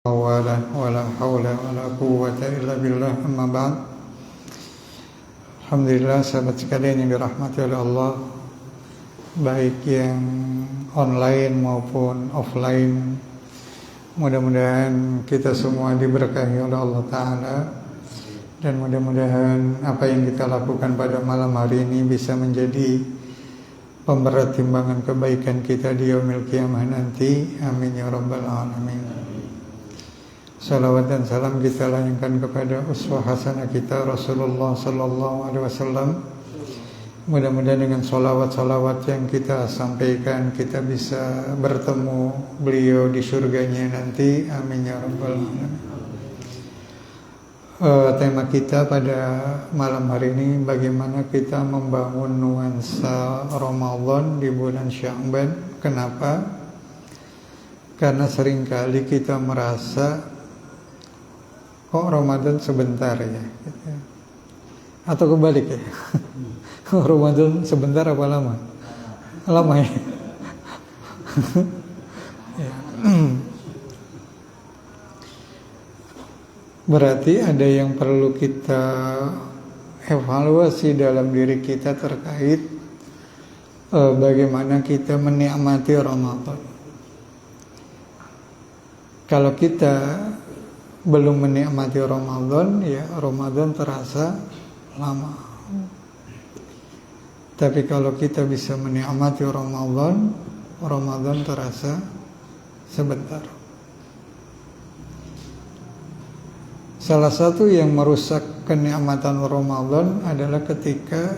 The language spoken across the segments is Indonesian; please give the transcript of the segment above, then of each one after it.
wala haula wala quwwata illa billah, amma ba'd. Alhamdulillah, sahabat sekalian yang dirahmati oleh Allah, baik yang online maupun offline, mudah-mudahan kita semua diberkahi oleh Allah Ta'ala, dan mudah-mudahan apa yang kita lakukan pada malam hari ini bisa menjadi pemberat timbangan kebaikan kita di yaumil qiyamah nanti. Amin ya rabbal alamin. Salawat dan salam kita layangkan kepada uswah hasanah kita Rasulullah sallallahu alaihi wasallam. Mudah-mudahan dengan salawat-salawat yang kita sampaikan kita bisa bertemu beliau di surganya nanti. Amin ya rabbal alamin. Tema kita pada malam hari ini, bagaimana kita membangun nuansa Ramadan di bulan Sya'ban. Kenapa? Karena seringkali kita merasa kok Ramadan sebentar ya, atau kebalik ya. Ramadan sebentar apa lama? Lama ya. Berarti ada yang perlu kita evaluasi dalam diri kita terkait bagaimana kita menikmati Ramadan. Kalau kita belum menikmati Ramadan, ya Ramadan terasa lama. Tapi kalau kita bisa menikmati Ramadan, Ramadan terasa sebentar. Salah satu yang merusak kenikmatan Ramadan adalah ketika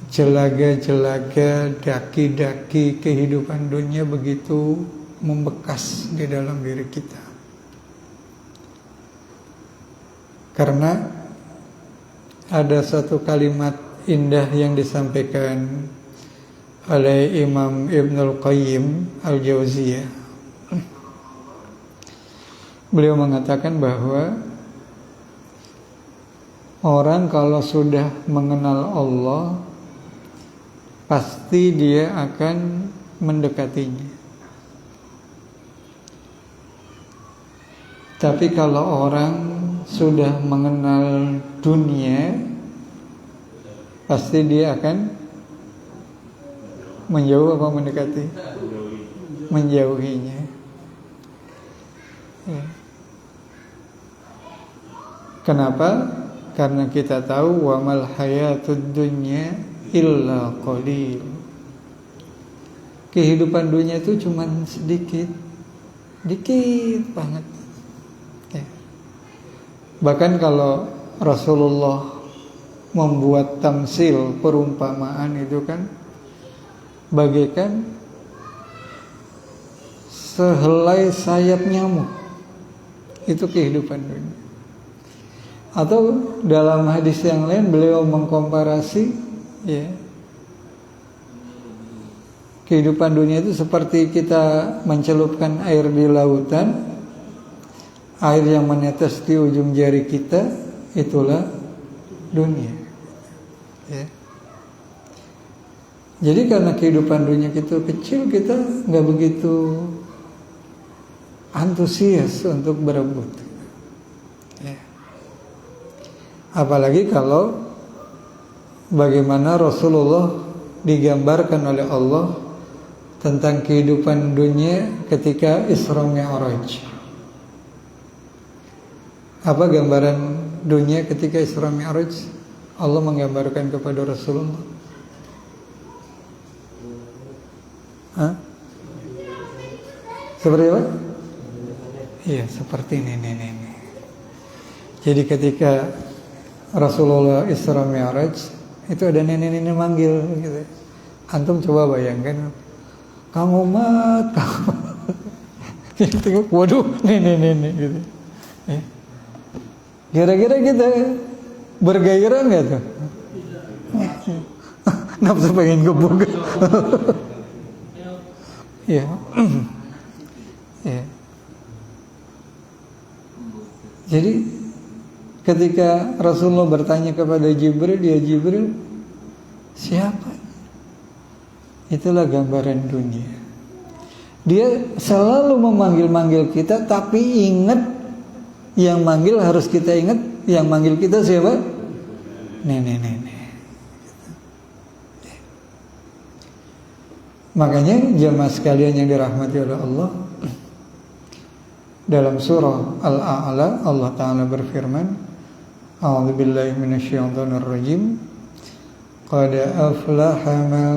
jelaga-jelaga, daki-daki kehidupan dunia begitu membekas di dalam diri kita. Karena ada satu kalimat indah yang disampaikan oleh Imam Ibnul Qayyim Al-Jauziyah. Beliau mengatakan bahwa orang kalau sudah mengenal Allah, pasti dia akan mendekatinya. Tapi kalau orang sudah mengenal dunia, pasti dia akan menjauh apa mendekati? Menjauhinya. Ya. Kenapa? Karena kita tahu wa mal hayatud dunya illa qalil. Kehidupan dunia itu cuma sedikit banget. Ya. Bahkan kalau Rasulullah membuat tamsil, perumpamaan itu kan bagaikan sehelai sayap nyamuk. Itu kehidupan dunia. Atau dalam hadis yang lain beliau mengkomparasi, ya, kehidupan dunia itu seperti kita mencelupkan air di lautan. Air yang menetes di ujung jari kita, itulah dunia. Ya. Jadi karena kehidupan dunia kita kecil, kita nggak begitu antusias untuk berebut. Ya. Apalagi kalau bagaimana Rasulullah digambarkan oleh Allah tentang kehidupan dunia ketika Isra Mi'raj. Apa gambaran dunia ketika Isra Mi'raj? Allah menggambarkan kepada Rasulullah. Hah? Seperti apa? Iya, seperti ini. Jadi ketika Rasulullah Isra Mi'raj, itu ada nenek-nenek manggil gitu. Antum coba bayangkan, Kang Umat, gitu. Waduh, nenek gitu. Ya. Kira-kira kita bergairah nggak tuh? Nafsu pengen gebuk. Ya. Ya. Jadi ketika Rasulullah bertanya kepada Jibril, dia Jibril, siapa? Itulah gambaran dunia. Dia selalu memanggil-manggil kita, tapi ingat yang manggil harus kita ingat, yang manggil kita siapa? Nenek-nenek. Makanya jemaah sekalian yang dirahmati oleh Allah, dalam surah Al-A'la Allah Ta'ala berfirman, A'udzubillahi minasyaitonirrajim, qad aflaha man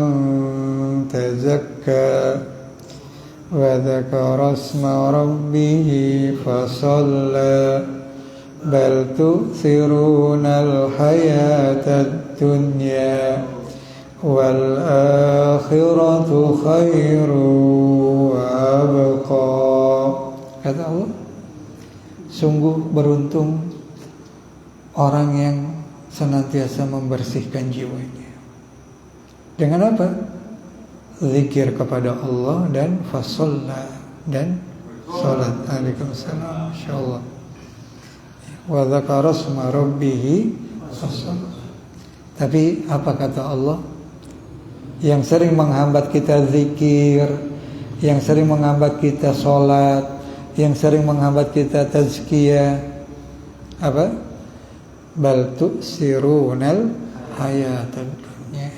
tazakka wa dzakara asma rabbih fasalla bal tu'thirunal hayatad dunya wal akhiratu khairu wa abqa. Kata Allah, sungguh beruntung orang yang senantiasa membersihkan jiwanya. Dengan apa? Zikir kepada Allah dan fasalla, dan salat. Waalaikumsalam. Insyaallah. Wa dzakara asma rabbih fasalla. Tapi apa kata Allah? Yang sering menghambat kita zikir, yang sering menghambat kita sholat, yang sering menghambat kita tazkiyah, apa? Bal tu'sirunal hayatad dunya.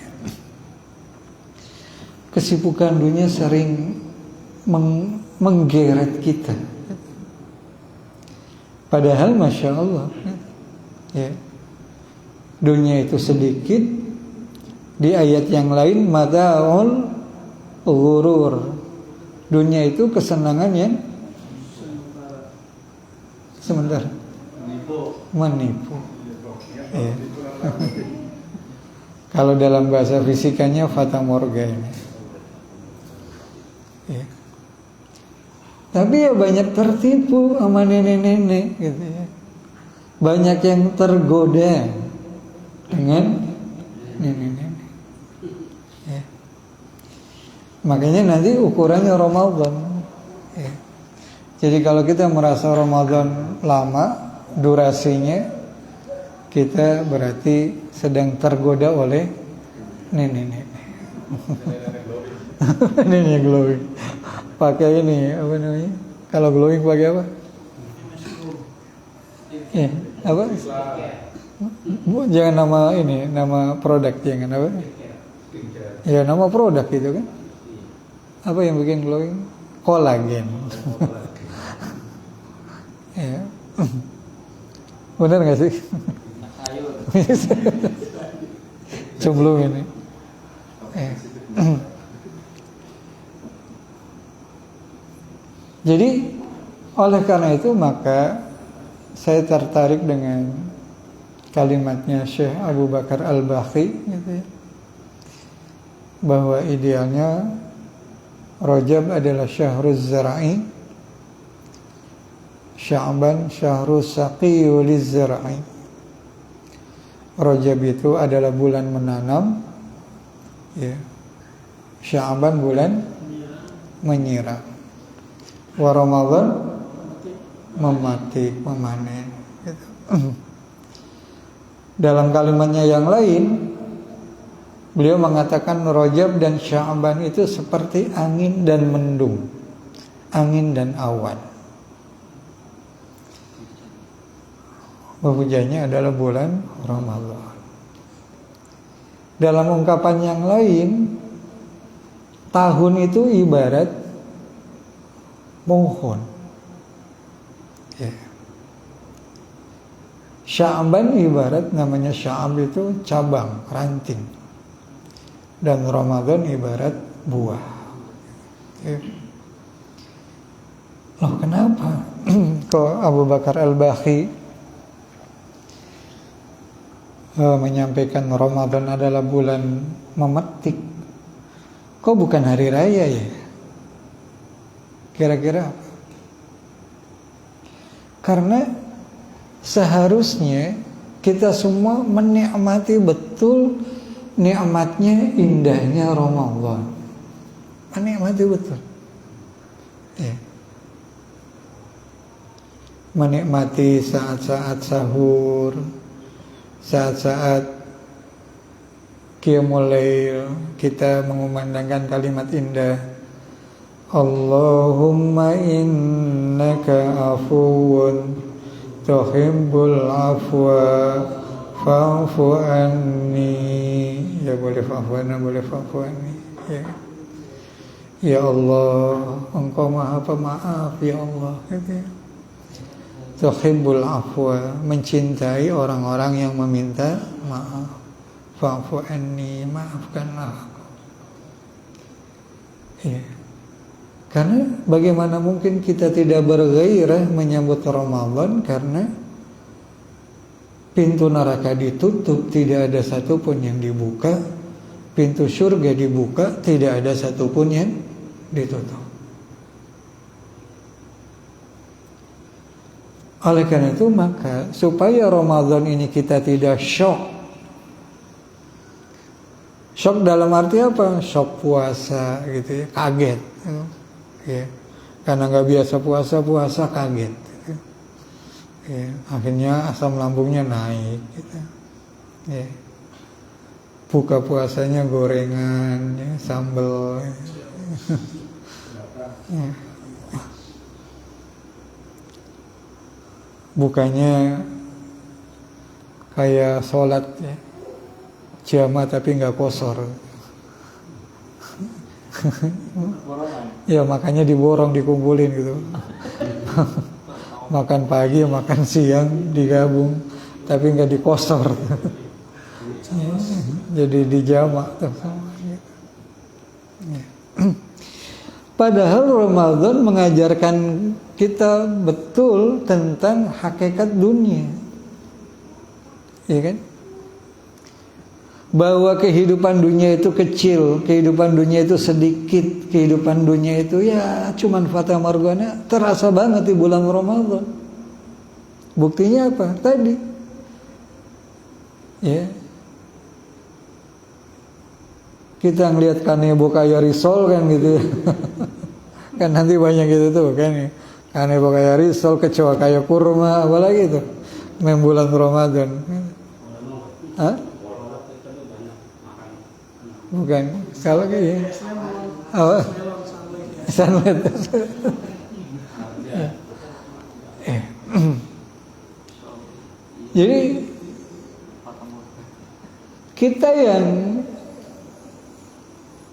Kesibukan dunia sering menggeret kita. Padahal Masya Allah, ya, dunia itu sedikit. Di ayat yang lain, mata'ul ghurur, dunia itu kesenangan yang sementara, menipu. Ya. Kalau dalam bahasa fisikanya fata morgana. Ya. Tapi ya banyak tertipu sama nenek-nenek gitu ya. Banyak yang tergoda dengan nenek-nenek. Ya. Makanya nanti ukurannya Ramadan. Ya. Jadi kalau kita merasa Ramadan lama durasinya, kita berarti sedang tergoda oleh nenek-nenek. Nenek glowing. Pakai ini apa namanya? Kalau glowing pakai apa? Ya, apa? Jangan nama ini, nama produk, jangan apa? Ya, nama produk itu kan. Apa yang bikin glowing? Kolagen. Ya. Benar nggak sih? Sebelum ini. Jadi oleh karena itu maka saya tertarik dengan kalimatnya Syekh Abu Bakar Al-Baqi gitu ya, bahwa idealnya Rajab adalah syahruz zar'i, Sya'ban syahrus saqiyyu liz-zar'i. Rajab itu adalah bulan menanam, ya. Sya'ban bulan menyiram. Wa Ramadan mematik, memanen gitu. Dalam kalimatnya yang lain beliau mengatakan Rajab dan Sya'ban itu seperti angin dan mendung, angin dan awan. Hujannya adalah bulan Ramadan. Dalam ungkapan yang lain, tahun itu ibarat pohon. Ya. Sya'ban ibarat, namanya sya'ab itu cabang, ranting. Dan Ramadan ibarat buah. Ya. Loh kenapa? Kok Abu Bakar Al-Baqi menyampaikan Ramadan adalah bulan memetik? Kok bukan hari raya ya? Kira-kira apa? Karena seharusnya kita semua menikmati betul nikmatnya, indahnya Ramadan. Menikmati betul. Ya. Menikmati saat-saat sahur, saat-saat qiyamul lail, kita mengumandangkan kalimat indah, Allahumma innaka afuwun tuhibbul afwa fa'fu anni. Ya boleh fa'fu anna, boleh fa'fu anni. Ya Allah, Engkau Maha Pemaaf, ya Allah. Tuhibbul afwa, mencintai orang-orang yang meminta maaf. Fa'fu anni, maafkanlah aku. Ya. Karena bagaimana mungkin kita tidak bergairah menyambut Ramadan karena pintu neraka ditutup, tidak ada satupun yang dibuka. Pintu surga dibuka, tidak ada satupun yang ditutup. Oleh karena itu maka supaya Ramadan ini kita tidak shock. Shock dalam arti apa? Shock puasa gitu ya, kaget. Ya, karena nggak biasa puasa kaget. Gitu. Ya, akhirnya asam lambungnya naik. Gitu. Ya. Buka puasanya gorengan, ya, sambal. Ya. Bukanya kayak sholat ya, jamaah tapi nggak kosor. Ya makanya diborong, dikumpulin gitu. Makan pagi, makan siang digabung, tapi nggak dikosor. Jadi dijamak tuh. Padahal Ramadan mengajarkan kita betul tentang hakikat dunia, ya kan? Bahwa kehidupan dunia itu kecil, kehidupan dunia itu sedikit, kehidupan dunia itu ya cuman fata morgana, terasa banget di bulan Ramadan. Buktinya apa? Tadi, ya, kita ngelihat kanebo kaya risol kan gitu ya. Kan nanti banyak gitu tuh kan, kanebo kaya risol, kecoa kaya kurma, apalagi itu main bulan Ramadan. Hah? Bukan, kalau kayak apa? Sunlight. Jadi kita yang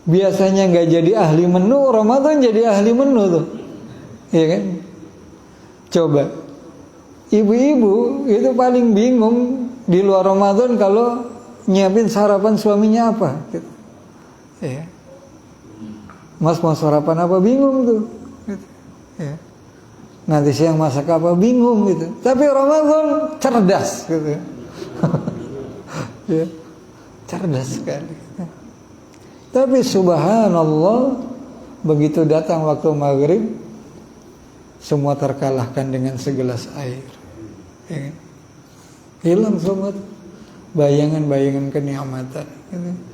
biasanya nggak jadi ahli menu, Ramadan jadi ahli menu tuh, ya kan? Coba, ibu-ibu itu paling bingung di luar Ramadan kalau nyiapin sarapan suaminya apa, gitu. Ya. Mas mau sarapan apa, bingung tuh, gitu. Ya. Nanti siang masak apa, bingung gitu. Tapi Ramadan cerdas, gitu. Ya. Cerdas sekali. Tapi subhanallah, begitu datang waktu maghrib, semua terkalahkan dengan segelas air. Ya. Hilang semua bayangan-bayangan kenikmatan. Gitu.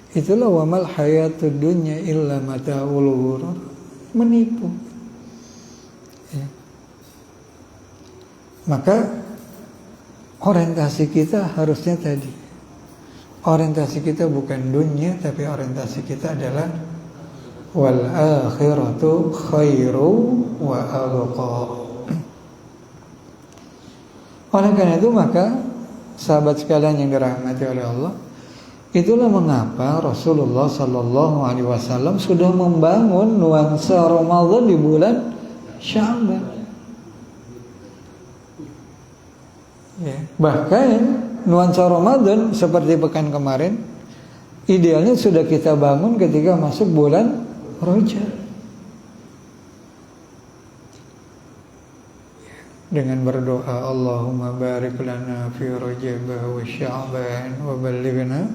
Itulah wamal hayatud dunya illa mata'ul ghurur, menipu. Ya. Maka orientasi kita harusnya tadi, orientasi kita bukan dunia, tapi orientasi kita adalah wal akhiratu khairu wa abqa. Oleh karena itu maka sahabat sekalian yang dirahmati oleh Allah, itulah mengapa Rasulullah Sallallahu Alaihi Wasallam sudah membangun nuansa Ramadan di bulan Sya'ban. Ya, bahkan nuansa Ramadan seperti pekan kemarin, idealnya sudah kita bangun ketika masuk bulan Rajab. Dengan berdoa Allahumma barik lana fi Rajab wa Sya'ban wa ballighna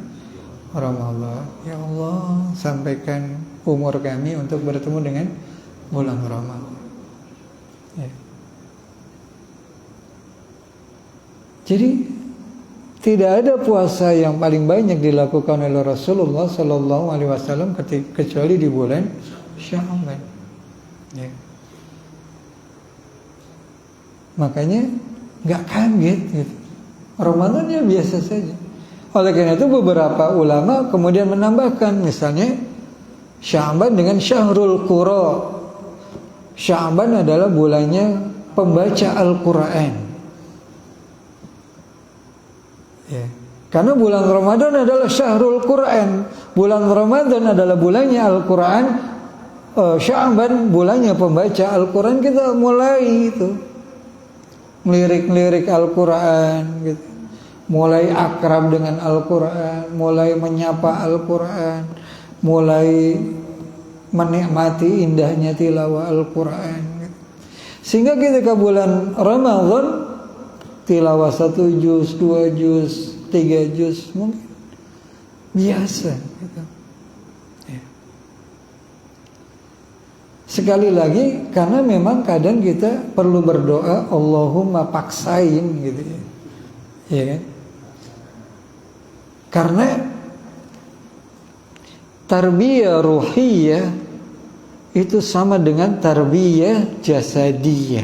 Ramadan. Ya Allah, sampaikan umur kami untuk bertemu dengan bulan Ramadan. Ya. Jadi tidak ada puasa yang paling banyak dilakukan oleh Rasulullah Sallallahu Alaihi Wasallam kecuali di bulan Sya'ban. Ya. Makanya nggak kaget gitu. Ramadan ya biasa saja. Oleh karena itu beberapa ulama kemudian menambahkan, misalnya Sya'ban dengan Syahrul Qura. Sya'ban adalah bulannya pembaca Al-Quran. Ya. Karena bulan Ramadan adalah Syahrul Quran. Bulan Ramadan adalah bulannya Al-Quran. Sya'ban bulannya pembaca Al-Quran. Kita mulai itu ngelirik-ngelirik Al-Quran gitu. Mulai akrab dengan Al-Quran, mulai menyapa Al-Quran, mulai menikmati indahnya tilawah Al-Quran gitu. Sehingga ketika bulan Ramadan tilawah 1 juz, 2 juz, 3 juz mungkin biasa gitu. Ya. Sekali lagi karena memang kadang kita perlu berdoa Allahumma paksain gitu ya. Ya kan? Karena tarbiyah ruhiyah itu sama dengan tarbiyah jasadiyah.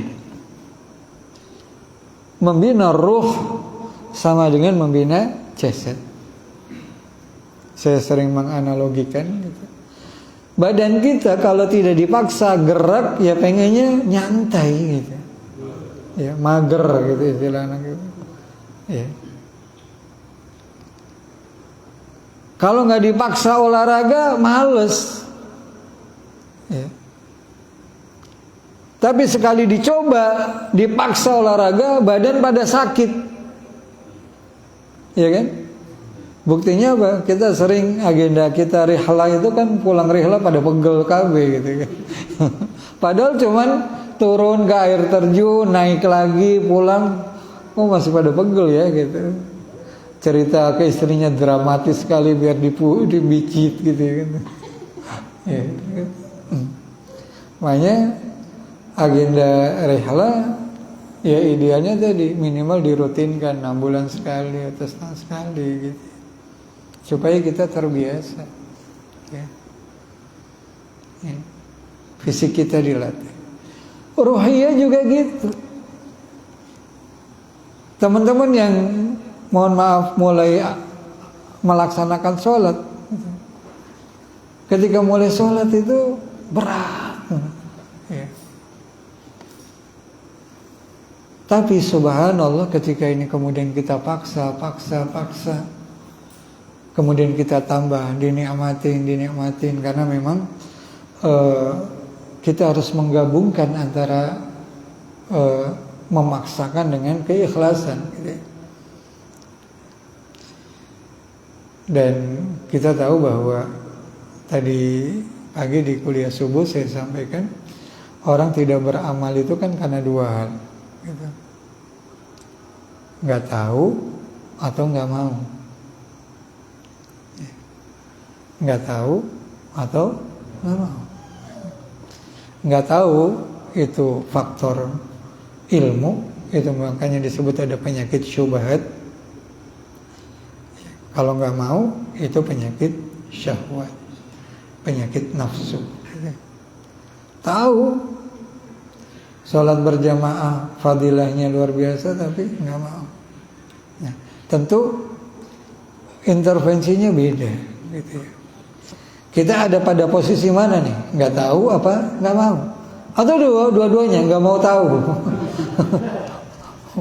Membina ruh sama dengan membina jasad. Saya sering menganalogikan gitu. Badan kita kalau tidak dipaksa gerak ya pengennya nyantai gitu. Ya, mager gitu istilahnya gitu. Ya. Kalau nggak dipaksa olahraga males. Ya. Tapi sekali dicoba, dipaksa olahraga, badan pada sakit. Ya kan? Buktinya apa? Kita sering agenda kita rihlah itu kan pulang rihlah pada pegel KB gitu kan. Padahal cuman turun ke air terjun, naik lagi, pulang, oh masih pada pegel ya gitu. Cerita ke istrinya dramatis sekali biar dibicit gitu kan. Ya. Makanya agenda rehla ya idealnya tadi minimal dirutinkan 6 bulan sekali atau setahun sekali gitu. Supaya kita terbiasa ya. Ya. Fisik kita dilatih. Ruhiyah juga gitu. Teman-teman yang mohon maaf mulai melaksanakan sholat, ketika mulai sholat itu berat ya. Tapi subhanallah ketika ini kemudian kita paksa, kemudian kita tambah dinikmatin karena memang kita harus menggabungkan antara memaksakan dengan keikhlasan gitu. Dan kita tahu bahwa tadi pagi di kuliah subuh saya sampaikan orang tidak beramal itu kan karena 2 hal gitu. Nggak tahu atau nggak mau. Nggak tahu atau nggak mau. Nggak tahu itu faktor ilmu, itu makanya disebut ada penyakit syubhat. Kalau nggak mau itu penyakit syahwat, penyakit nafsu. Tahu sholat berjamaah fadilahnya luar biasa tapi nggak mau. Nah, tentu intervensinya beda gitu ya. Kita ada pada posisi mana nih? Nggak tahu apa nggak mau? Atau dua-duanya nggak mau tahu?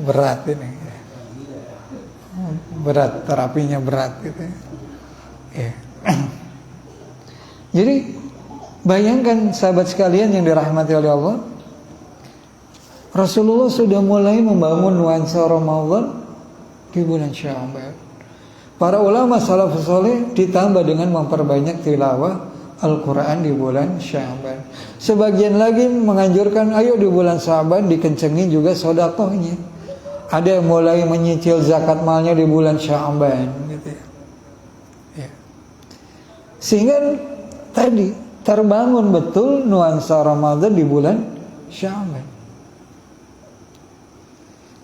Berat ini. Berat, terapinya berat gitu ya. Jadi bayangkan sahabat sekalian yang dirahmati oleh Allah, Rasulullah sudah mulai membangun nuansa Ramadan di bulan Sya'ban. Para ulama salafus saleh ditambah dengan memperbanyak tilawah Al-Quran di bulan Sya'ban. Sebagian lagi menganjurkan ayo di bulan Sya'ban dikencengin juga sedekahnya. Ada yang mulai menyicil zakat malnya di bulan Sya'ban gitu ya. Sehingga tadi terbangun betul nuansa Ramadan di bulan Sya'ban.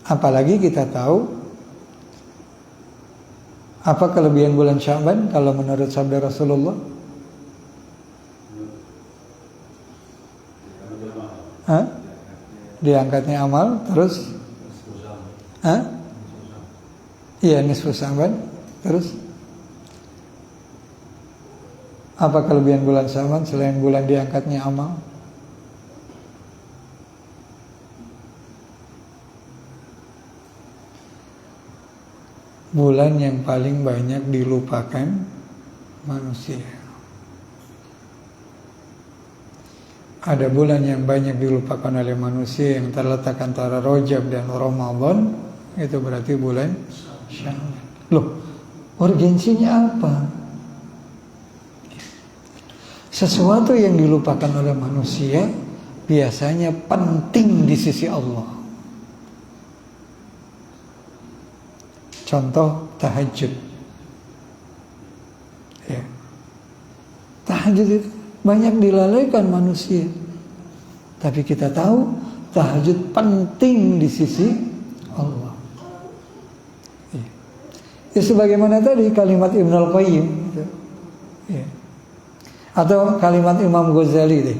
Apalagi kita tahu apa kelebihan bulan Sya'ban kalau menurut sabda Rasulullah? Diangkatnya amal, terus iya nisfu Sya'ban, terus Apa kelebihan bulan Sya'ban selain bulan diangkatnya amal? Bulan yang paling banyak dilupakan manusia. Ada bulan yang banyak dilupakan oleh manusia yang terletak antara Rajab dan Ramadan, itu berarti bulan Sya'ban. Loh, urgensinya apa? Sesuatu yang dilupakan oleh manusia biasanya penting di sisi Allah. Contoh tahajud. Ya. Tahajud itu banyak dilalaikan manusia. Tapi kita tahu tahajud penting di sisi Allah. Ya. Ya, sebagaimana tadi kalimat Ibnu Al-Qayyim gitu. Ya. Atau kalimat Imam Ghazali deh,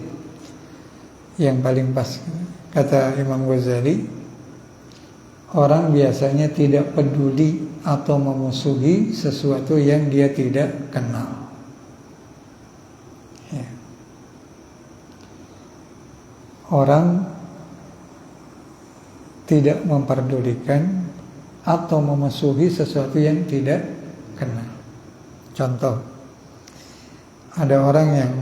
yang paling pas. Kata Imam Ghazali, orang biasanya tidak peduli atau memusuhi sesuatu yang dia tidak kenal. Ya. Orang tidak memperdulikan atau memusuhi sesuatu yang tidak kenal. Contoh, ada orang yang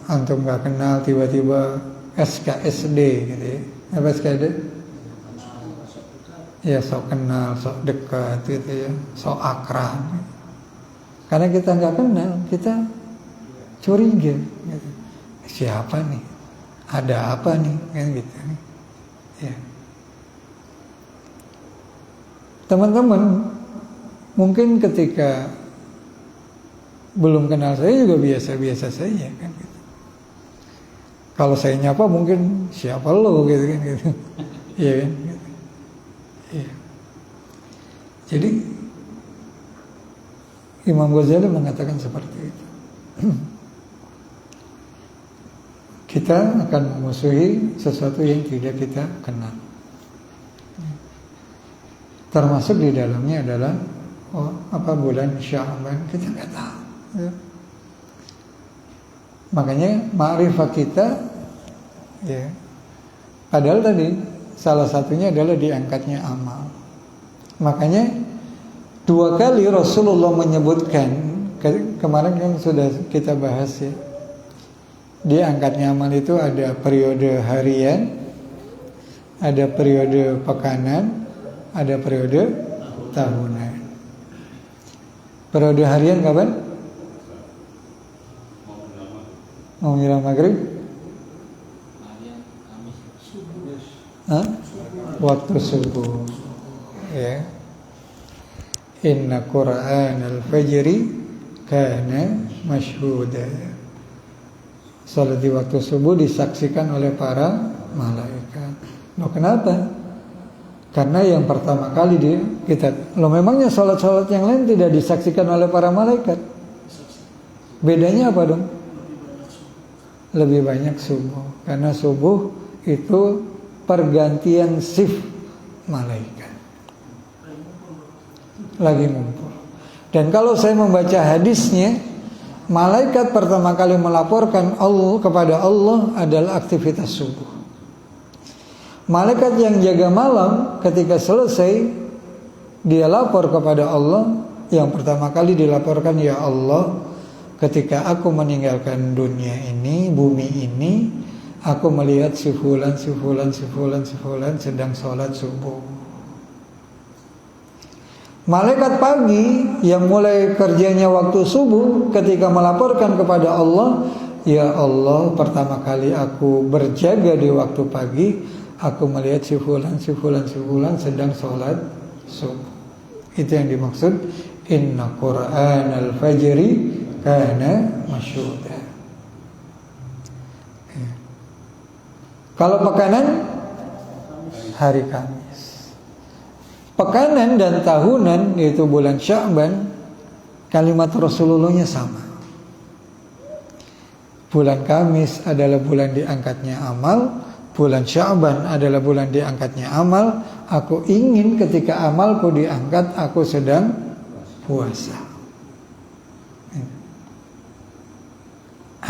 antum gak kenal tiba-tiba SKSD gitu ya. Apa SKSD? Ya sok kenal, sok dekat gitu ya, sok akrab. Karena kita gak kenal, kita curiga gitu. Siapa nih? Ada apa nih? Kan gitu. Ya. Teman-teman, mungkin ketika belum kenal saya juga biasa-biasa saja kan gitu. Kalau saya nyapa mungkin siapa lo gitu kan gitu. Iya kan gitu. Iya. Jadi Imam Ghazali mengatakan seperti itu. Kita akan memusuhi sesuatu yang tidak kita kenal. Termasuk di dalamnya adalah bulan Sya'ban, kita nggak tahu. Ya. Makanya ma'rifah kita, ya, padahal tadi salah satunya adalah diangkatnya amal. Makanya 2 kali Rasulullah menyebutkan, kemarin kan sudah kita bahas ya, diangkatnya amal itu ada periode harian, ada periode pekanan, ada periode tahunan. Periode harian kapan? Mau menjelang maghrib? Hah? Waktu subuh. Ya. Inna Qur'an al-fajri kana mashhuda. Salat di waktu subuh disaksikan oleh para malaikat. Loh, kenapa? Karena yang pertama kali memangnya salat-salat yang lain tidak disaksikan oleh para malaikat? Bedanya apa dong? Lebih banyak subuh, karena subuh itu pergantian shift malaikat lagi ngumpul. Dan kalau saya membaca hadisnya, malaikat pertama kali melaporkan Allah kepada Allah adalah aktivitas subuh. Malaikat yang jaga malam ketika selesai dia lapor kepada Allah, yang pertama kali dilaporkan, ya Allah, ketika aku meninggalkan dunia ini, bumi ini, aku melihat si fulan sedang sholat subuh. Malaikat pagi yang mulai kerjanya waktu subuh ketika melaporkan kepada Allah, ya Allah, pertama kali aku berjaga di waktu pagi, aku melihat si fulan sedang sholat subuh. Itu yang dimaksud Inna Qur'an al-fajri kana masyhuda. Kalau pekanan, hari Kamis. Pekanan dan tahunan, yaitu bulan Sya'ban, kalimat Rasulullahnya sama. Bulan Kamis adalah bulan diangkatnya amal, bulan Sya'ban adalah bulan diangkatnya amal. Aku ingin ketika amalku diangkat, aku sedang puasa.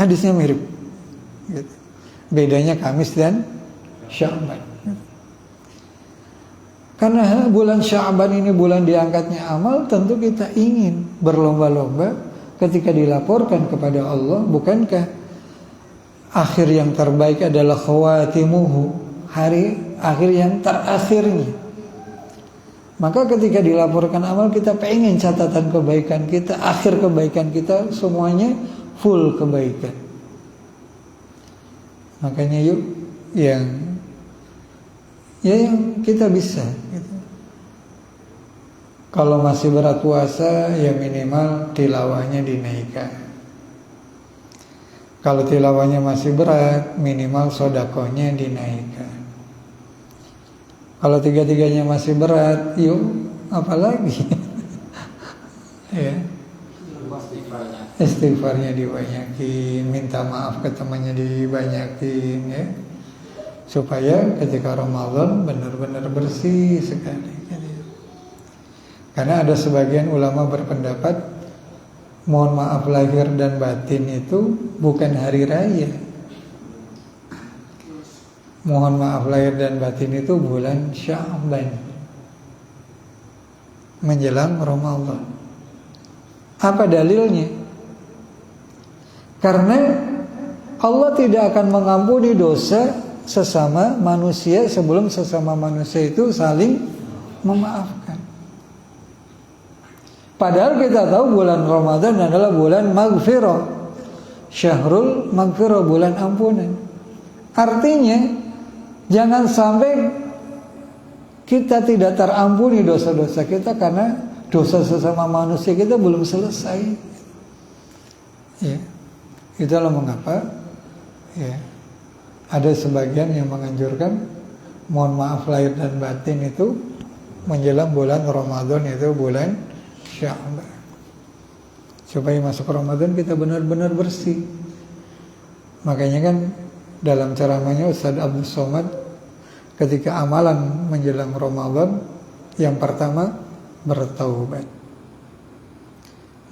hadisnya mirip gitu. Bedanya Kamis dan Sya'ban. Karena bulan Sya'ban ini bulan diangkatnya amal, tentu kita ingin berlomba-lomba ketika dilaporkan kepada Allah. Bukankah akhir yang terbaik adalah khawatimuhu, hari akhir yang terakhirnya? Maka ketika dilaporkan amal, kita pengen catatan kebaikan kita, akhir kebaikan kita semuanya full kebaikan. Makanya yuk yang kita bisa gitu. Kalau masih berat puasa, ya minimal tilawahnya dinaikkan. Kalau tilawahnya masih berat, minimal sodakohnya dinaikkan. Kalau tiga-tiganya masih berat, yuk apalagi ya, istighfarnya dibanyakin, minta maaf ke temannya dibanyakin ya, supaya ketika Ramadan benar-benar bersih sekali. Karena ada sebagian ulama berpendapat mohon maaf lahir dan batin itu bukan hari raya. Mohon maaf lahir dan batin itu bulan Sya'ban, menjelang Ramadan. Apa dalilnya? Karena Allah tidak akan mengampuni dosa sesama manusia sebelum sesama manusia itu saling memaafkan. Padahal kita tahu bulan Ramadan adalah bulan maghfirah, syahrul maghfirah, bulan ampunan. Artinya jangan sampai kita tidak terampuni dosa-dosa kita karena dosa sesama manusia kita belum selesai. Ya, itulah mengapa ya, ada sebagian yang menganjurkan mohon maaf lahir dan batin itu menjelang bulan Ramadan, itu bulan Sya'ban, supaya masuk Ramadan kita benar-benar bersih. Makanya kan dalam ceramahnya Ustaz Abdul Somad, ketika amalan menjelang Ramadan, yang pertama bertaubat,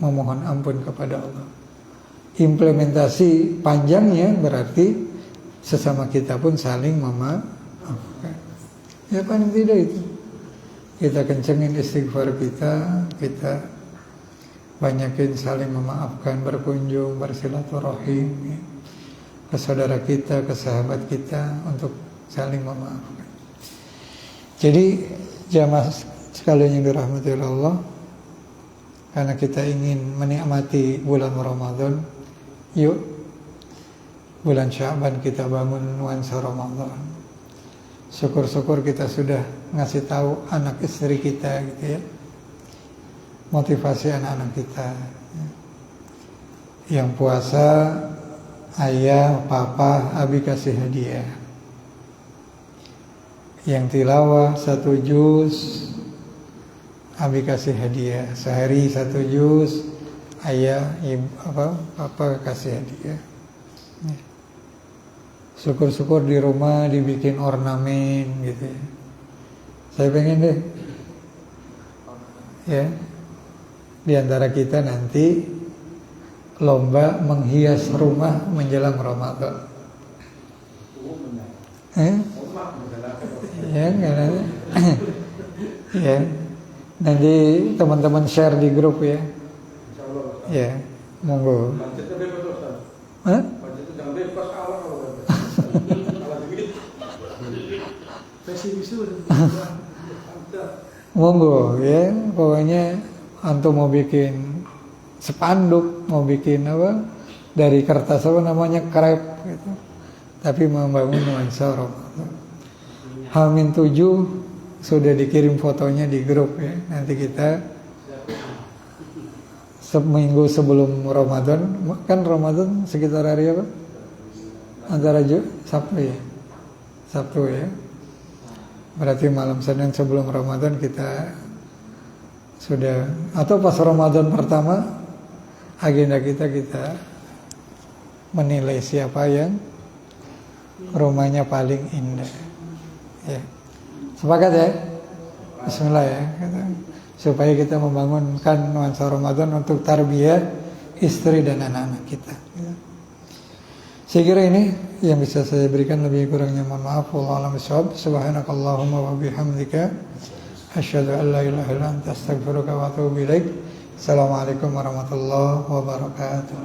memohon ampun kepada Allah. Implementasi panjangnya berarti sesama kita pun saling memaafkan. Ya paling tidak itu kita kencengin istighfar kita banyakin saling memaafkan, berkunjung, bersilaturahim ya, ke saudara kita, ke sahabat kita, untuk saling memaafkan. Jadi jamaah sekalian yang dirahmati Allah, karena kita ingin menikmati bulan Ramadan, yuk bulan Sya'ban kita bangun nuansa Ramadan. Syukur-syukur kita sudah ngasih tahu anak istri kita gitu ya, motivasi anak-anak kita ya. Yang puasa, ayah, papa, abi kasih hadiah. Yang tilawah 1 juz, abi kasih hadiah. Sehari 1 juz, ayah, ibu, papa kasih hadiah. Syukur-syukur di rumah dibikin ornamen gitu ya. Saya pengen deh ya, di antara kita nanti lomba menghias rumah menjelang Ramadan. Ya, karena ya, nanti teman-teman share di grup ya. Ya, monggo. Hah? Monggo ya, pokoknya antum mau bikin spanduk, mau bikin apa dari kertas apa namanya, krep gitu, tapi membangun nuansa Ramadan. H-7 sudah dikirim fotonya di grup ya. Nanti kita seminggu sebelum Ramadan, kan Ramadan sekitar hari apa? Antara Sabtu ya, Sabtu ya. Berarti malam Senin sebelum Ramadan kita sudah, atau pas Ramadan pertama, agenda kita menilai siapa yang rumahnya paling indah. Ya, sepakat ya? Bismillah ya, supaya kita membangunkan nuansa Ramadan untuk tarbiyah istri dan anak-anak kita. Saya kira ini yang bisa saya berikan, lebih kurangnya mohon maaf. Wallahu a'lam bishawab. Subhanakallahumma wa bihamdika asyhadu an la ilaha illa anta astaghfiruka wa atubu ilaik. Assalamualaikum warahmatullahi wabarakatuh.